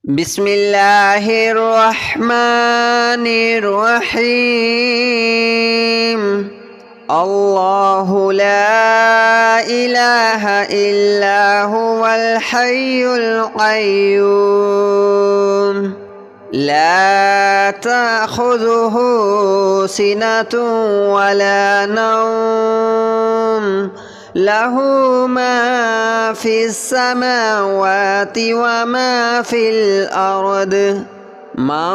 بسم الله الرحمن الرحيم. الله لا إله إلا هو الحي القيوم لا تأخذه سنة ولا نوم له ما في السماوات وما في الأرض من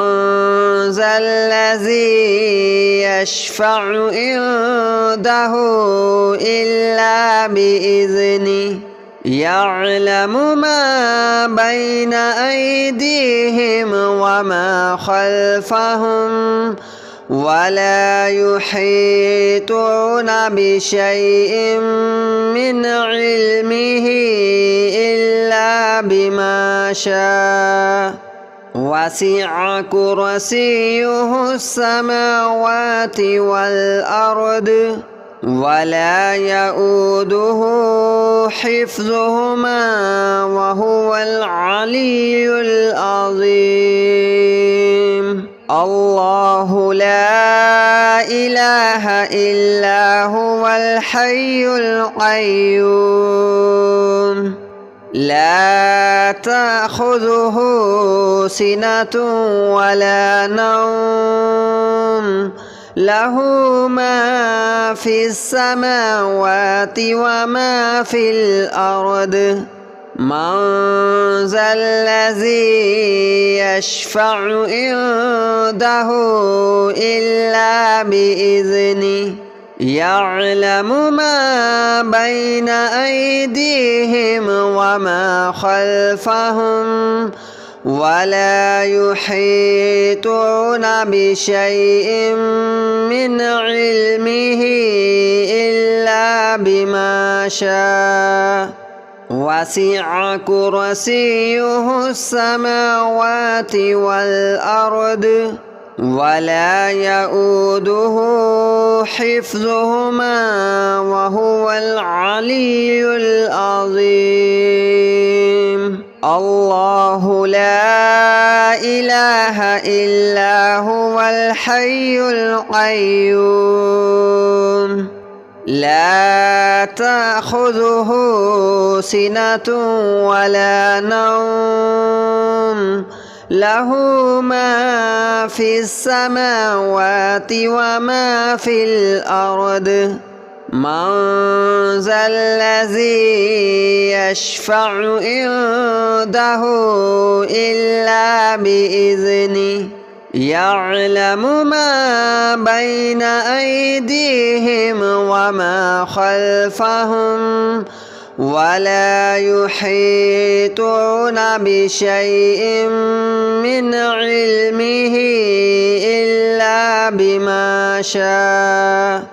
ذا الذي يشفع عنده إلا بإذنه يعلم ما بين أيديهم وما خلفهم ولا يحيطون بشيء من علمه إلا بما شاء وسع كرسيه السماوات والأرض ولا يؤوده حفظهما وهو العلي العظيم. الله لا إله إلا هو الحي القيوم لا تأخذه سنة ولا نوم له ما في السماوات وما في الأرض من ذا الذي يشفع عنده إلا بإذنه يعلم ما بين أيديهم وما خلفهم ولا يحيطون بشيء من علمه إلا بما شاء وسع كرسيه السماوات والأرض ولا يؤوده حفظهما وهو العلي العظيم. الله لا إله إلا هو الحي القيوم لا تأخذه سنة ولا نوم له ما في السماوات وما في الأرض من ذا الذي يشفع عنده إلا بإذنه يعلم ما بين أيديهم وما خلفهم ولا يحيطون بشيء من علمه إلا بما شاء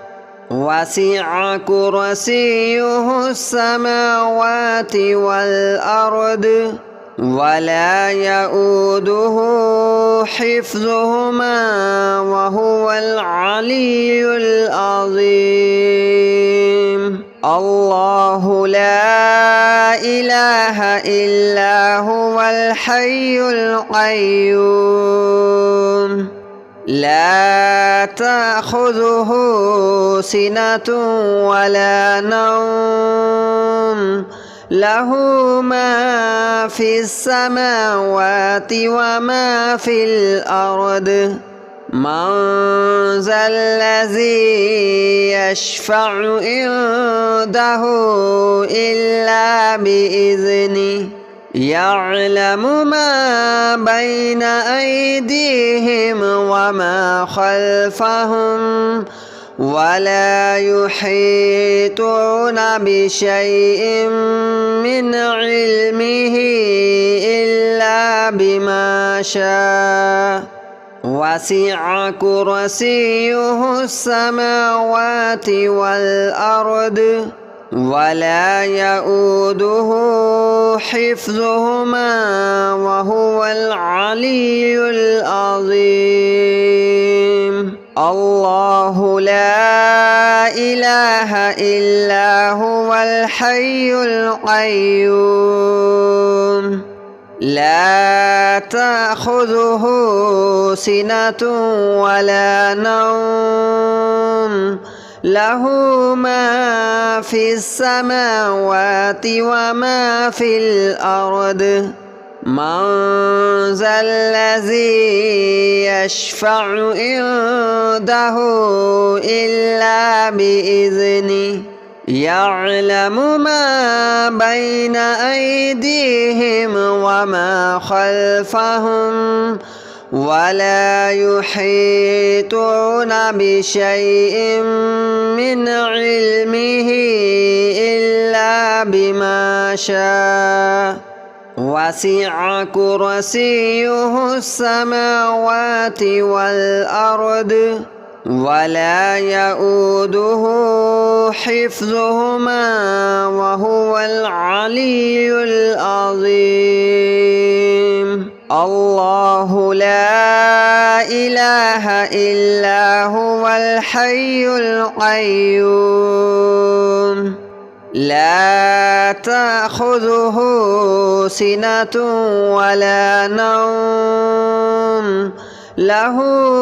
وسع كرسيه السماوات والأرض ولا يؤوده حفظهما وهو العلي العظيم. الله لا إله إلا هو الحي القيوم لا تأخذه سنة ولا نوم له ما في السماوات وما في الأرض من ذا الذي يشفع عنده إلا بإذنه يعلم ما بين أيديهم وما خلفهم ولا يحيطون بشيء من علمه إلا بما شاء وسع كرسيه السماوات والأرض ولا يؤوده حفظهما وهو العلي العظيم. الله لا إله إلا هو الحي القيوم لا تأخذه سنة ولا نوم له ما في السماوات وما في الأرض من ذا الذي يشفع عنده إلا بإذنه يعلم ما بين أيديهم وما خلفهم ولا يحيطون بشيء من علمه إلا بما شاء وسع كرسيه السماوات والأرض ولا يؤوده حفظهما وهو العلي العظيم الله لا إله إلا هو الحي القيوم لا تأخذه سنة ولا نوم له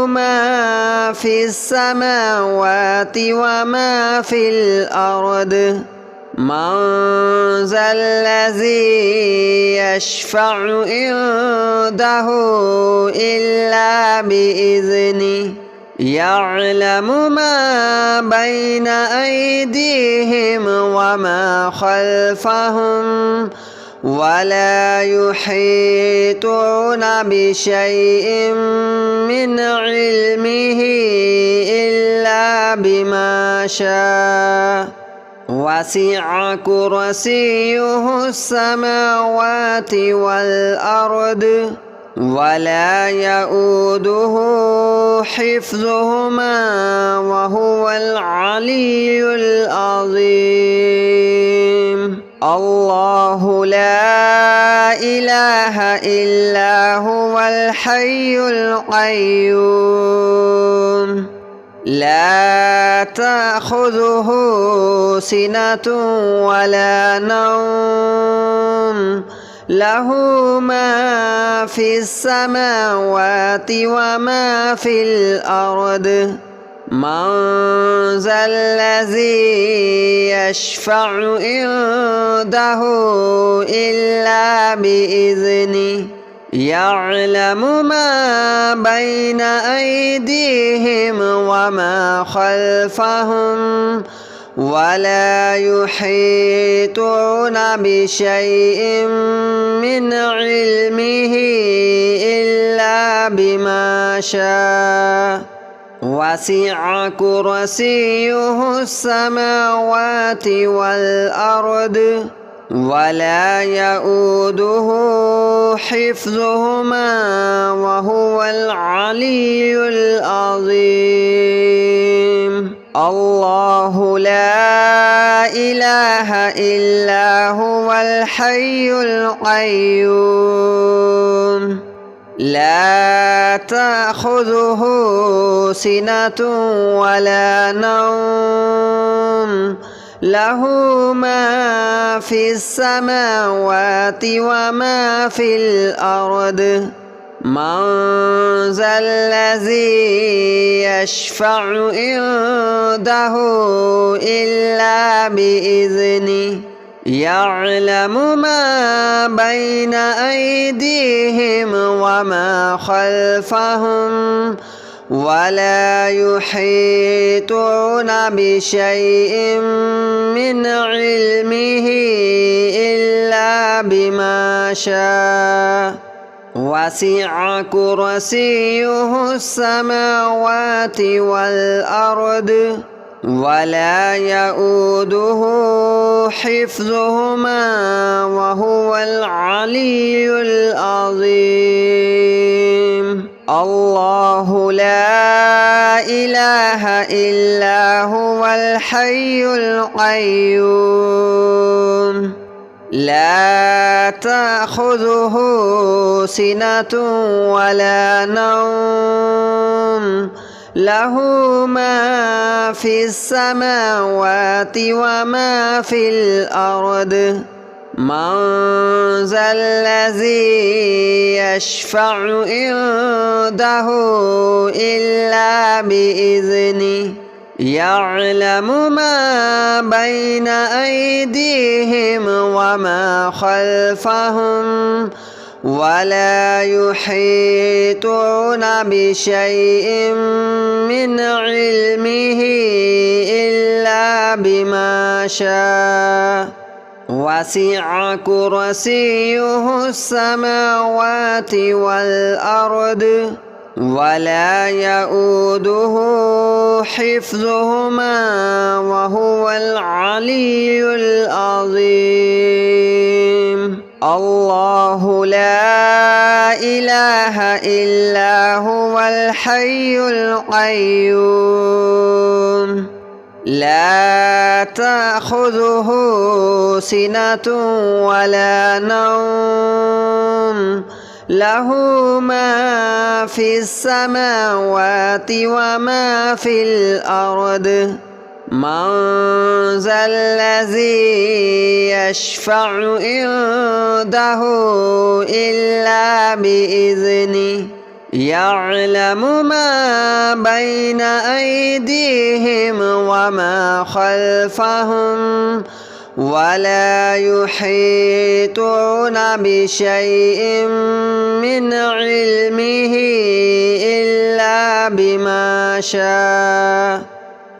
ما في السماوات وما في الأرض من ذا الذي يشفع عنده إلا بإذنه يعلم ما بين أيديهم وما خلفهم ولا يحيطون بشيء من علمه إلا بما شاء وسع كرسيه السماوات والأرض ولا يؤوده حفظهما وهو العلي العظيم الله لا إله إلا هو الحي القيوم لا تأخذه سنة ولا نوم له ما في السماوات وما في الأرض من ذا الذي يشفع عنده إلا بإذنه يعلم ما بين أيديهم وما خلفهم ولا يحيطون بشيء من علمه إلا بما شاء وسع كرسيه السماوات والأرض ولا يؤوده حفظهما وهو العلي العظيم الله لا إله إلا هو الحي القيوم لا تأخذه سنة ولا نوم له ما في السماوات وما في الأرض من ذا الذي يشفع عنده إلا بإذنه يعلم ما بين أيديهم وما خلفهم ولا يحيطون بشيء من علمه إلا بما شاء وسع كرسيه السماوات والأرض ولا يؤوده حفظهما وهو العلي العظيم الله لا إله إلا هو الحي القيوم لا تأخذه سنة ولا نوم له ما في السماوات وما في الأرض من ذا الذي يشفع عنده إلا بإذنه يعلم ما بين أيديهم وما خلفهم ولا يحيطون بشيء من علمه إلا بما شاء وسع كرسيه السماوات والأرض ولا يؤوده حفظهما وهو العلي العظيم الله لا إله إلا هو الحي القيوم لا تأخذه سنة ولا نوم له ما في السماوات وما في الأرض من ذا الذي يشفع عنده إلا بإذنه يعلم ما بين أيديهم وما خلفهم ولا يحيطون بشيء من علمه إلا بما شاء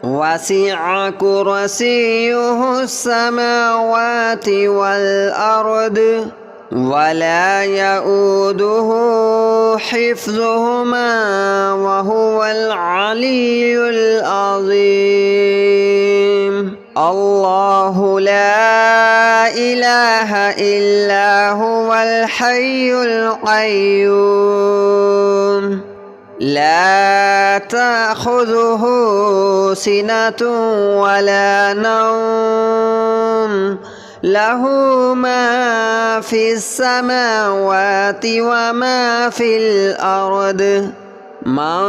وسع كرسيه السماوات والأرض ولا يؤوده حفظهما وهو العلي العظيم الله لا إله إلا هو الحي القيوم لا تأخذه سنة ولا نوم له ما في السماوات وما في الأرض من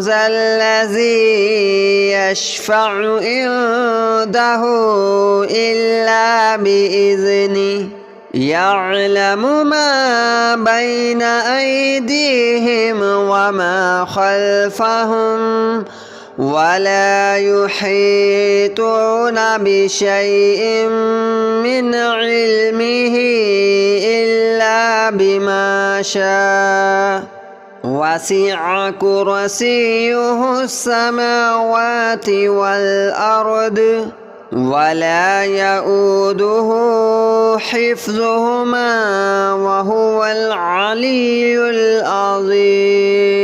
ذا الذي يشفع عنده إلا بإذنه يعلم ما بين أيديهم وما خلفهم ولا يحيطون بشيء من علمه إلا بما شاء وسع كرسيه السماوات والأرض ولا يؤوده حفظهما وهو العلي العظيم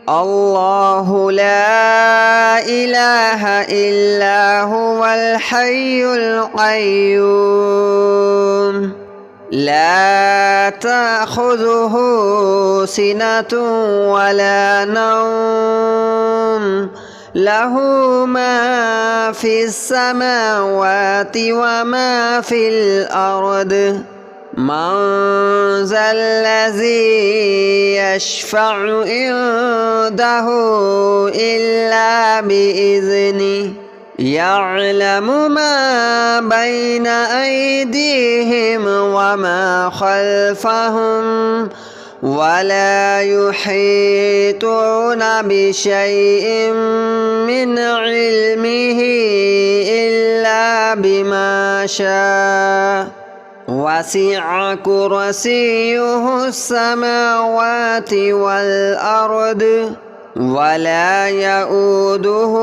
الله لا إله إلا هو الحي القيوم لا تأخذه سنة ولا نوم له ما في السماوات وما في الأرض من ذا الذي يشفع عنده إلا بإذنه يعلم ما بين أيديهم وما خلفهم ولا يحيطون بشيء من علمه إلا بما شاء وسع كرسيه السماوات والأرض ولا يؤوده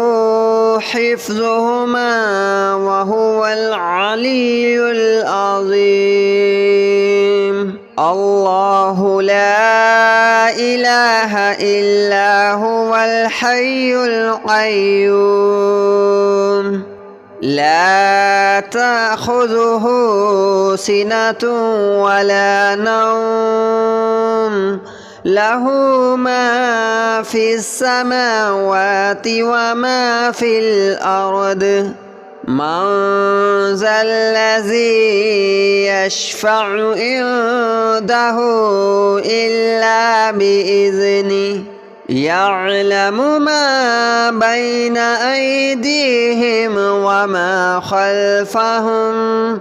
حفظهما وهو العلي العظيم الله لا إله إلا هو الحي القيوم لا تأخذه سنة ولا نوم له ما في السماوات وما في الأرض من ذا الذي يشفع عنده إلا بإذنه يعلم ما بين أيديهم وما خلفهم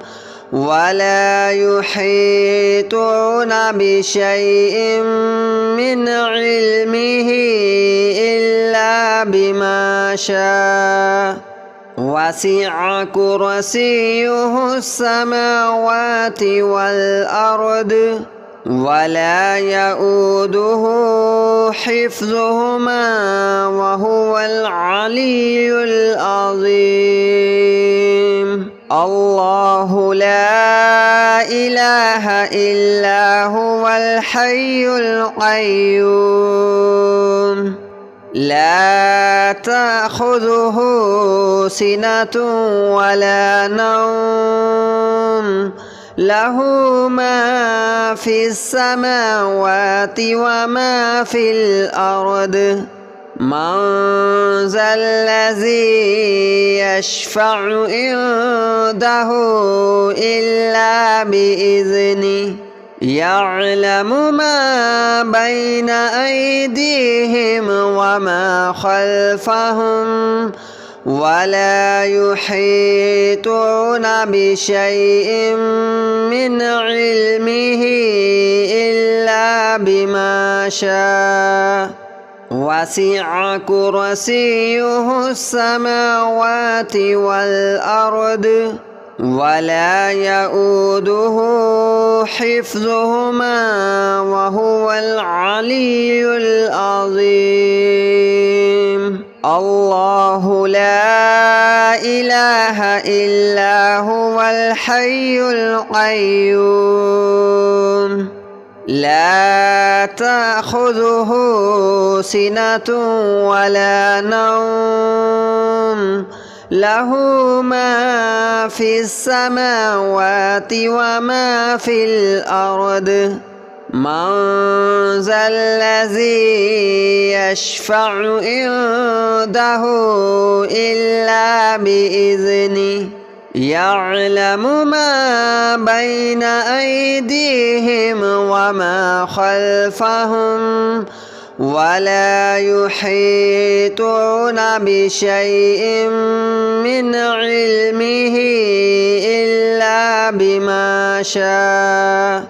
ولا يحيطون بشيء من علمه إلا بما شاء وسع كرسيه السماوات والأرض ولا يؤوده حفظهما وهو العلي العظيم الله لا إله إلا هو الحي القيوم لا تأخذه سنة ولا نوم له ما في السماوات وما في الأرض من ذا الذي يشفع عنده إلا بإذنه يعلم ما بين أيديهم وما خلفهم ولا يحيطون بشيء من علمه إلا بما شاء وسع كرسيه السماوات والأرض ولا يؤوده حفظهما وهو العلي العظيم الله لا إله إلا هو الحي القيوم لا تأخذه سنة ولا نوم له ما في السماوات وما في الأرض من ذا الذي يشفع عنده إلا بإذنه يعلم ما بين أيديهم وما خلفهم ولا يحيطون بشيء من علمه إلا بما شاء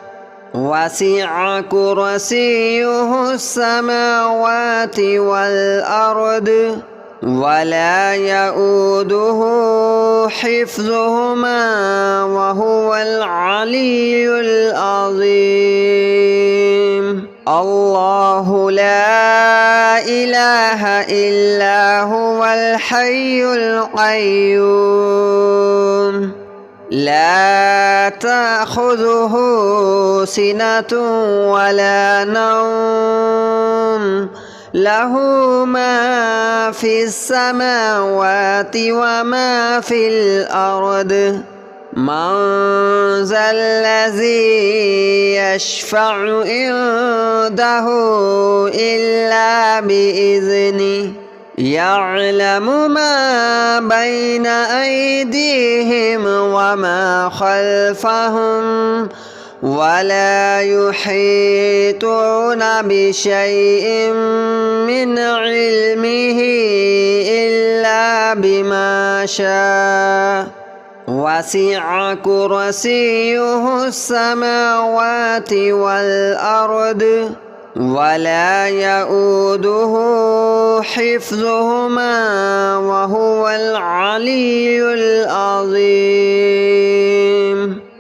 وسع كرسيه السماوات والأرض ولا يؤوده حفظهما وهو العلي العظيم الله لا إله إلا هو الحي القيوم لا تأخذه سنة ولا نوم له ما في السماوات وما في الأرض من ذا الذي يشفع عنده إلا بإذنه يعلم ما بين أيديهم وما خلفهم ولا يحيطون بشيء من علمه إلا بما شاء وسع كرسيه السماوات والأرض ولا يؤوده حفظهما وهو العلي العظيم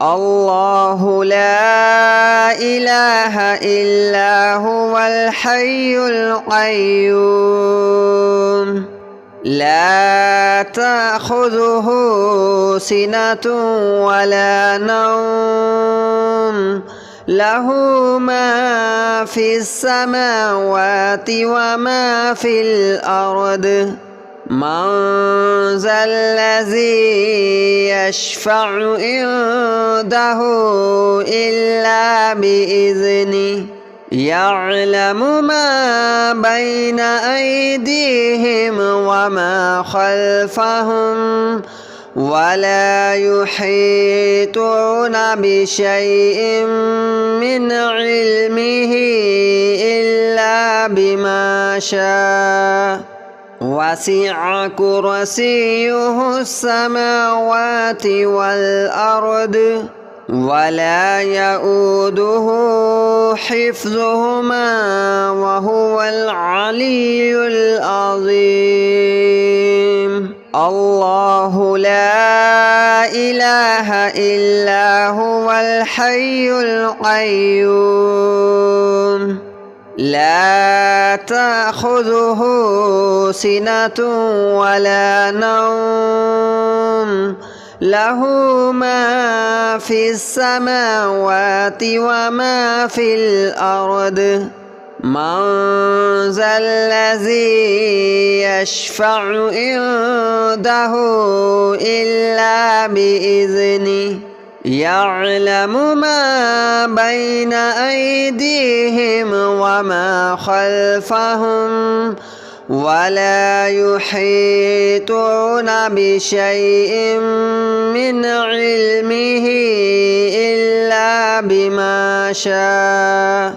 الله لا إله إلا هو الحي القيوم لا تأخذه سنة ولا نوم له ما في السماوات وما في الأرض من ذا الذي يشفع عنده إلا بإذنه يعلم ما بين أيديهم وما خلفهم ولا يحيطون بشيء من علمه إلا بما شاء وسع كرسيه السماوات والأرض ولا يؤوده حفظهما وهو العلي العظيم الله لا إله إلا هو الحي القيوم لا تأخذه سنة ولا نوم له ما في السماوات وما في الأرض من ذا الذي يشفع عنده إلا بإذنه يعلم ما بين أيديهم وما خلفهم ولا يحيطون بشيء من علمه إلا بما شاء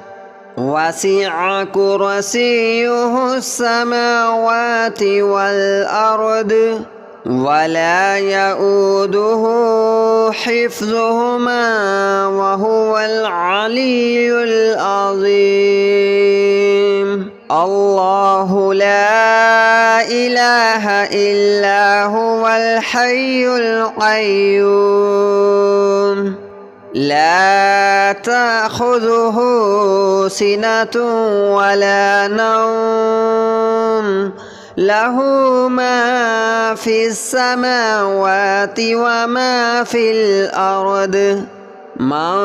وسع كرسيه السماوات والأرض ولا يؤوده حفظهما وهو العلي العظيم الله لا إله إلا هو الحي القيوم لا تأخذه سنة ولا نوم له ما في السماوات وما في الأرض من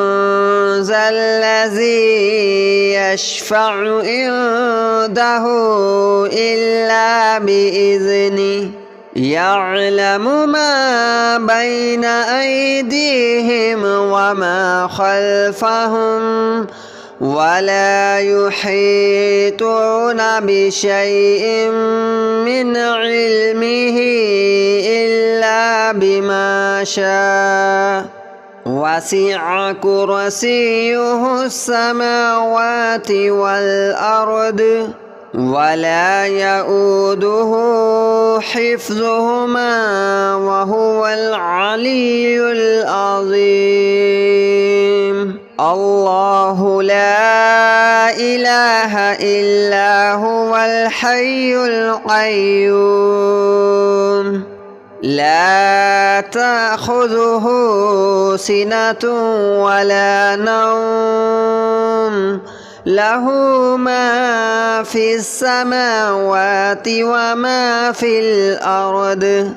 ذا الذي يشفع عنده إلا بإذنه يعلم ما بين أيديهم وما خلفهم ولا يحيطون بشيء من علمه إلا بما شاء وسع كرسيه السماوات والأرض ولا يؤوده حفظهما وهو العلي العظيم الله لا إله إلا هو الحي القيوم لا تأخذه سنة ولا نوم له ما في السماوات وما في الأرض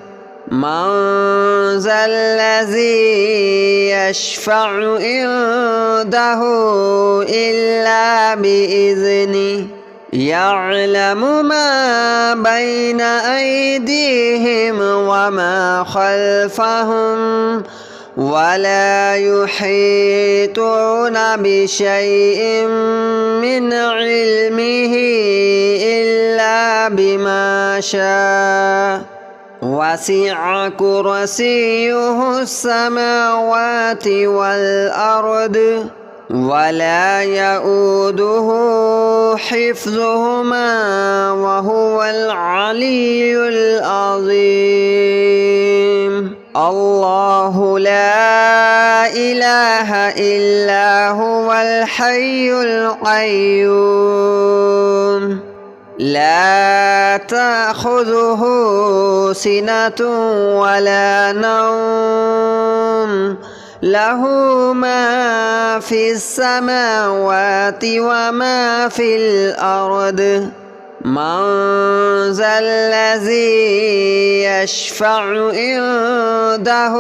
من ذا الذي يشفع عنده إلا بإذنه يعلم ما بين أيديهم وما خلفهم ولا يحيطون بشيء من علمه إلا بما شاء وسع كرسيه السماوات والأرض ولا يؤوده حفظهما وهو العلي العظيم الله لا إله إلا هو الحي القيوم لا تأخذه سنة ولا نوم له ما في السماوات وما في الأرض من ذا الذي يشفع عنده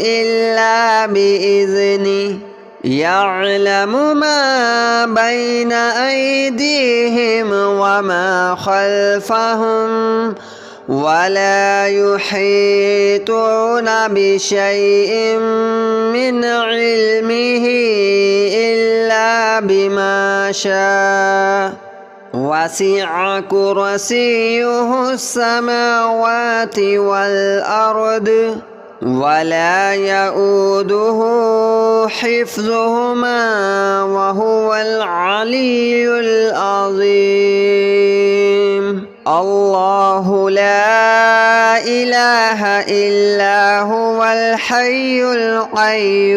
إلا بإذنه يعلم ما بين أيديهم وما خلفهم ولا يحيطون بشيء من علمه إلا بما شاء وسع كرسيه السماوات والأرض ولا يؤوده حفظهما وهو العلي العظيم الله لا إله إلا هو الحي القيوم